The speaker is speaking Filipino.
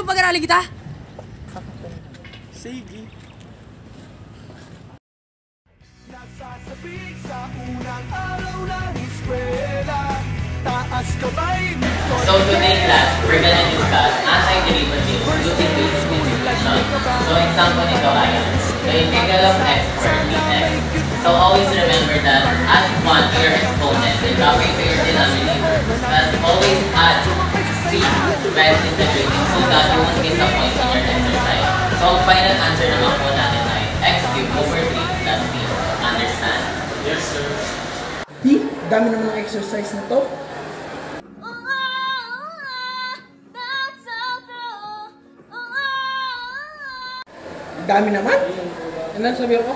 pag-arali kita? Sige. Nasasabik sa unang araw ng eskwela. Taas kamay. So today class, we're gonna discuss anti-derivative using basic integration. So example nito ay the integral of x squared dx. So always remember that add 1 to your exponent and drop it to your denominator. But always add c when integrating so that you won't miss a point in your exercise. So ang final answer naman po natin ay x cubed over 3 plus c. Understand? Yes, sir. Dami naman ng exercise na to. Dami naman. Ano sabi ako?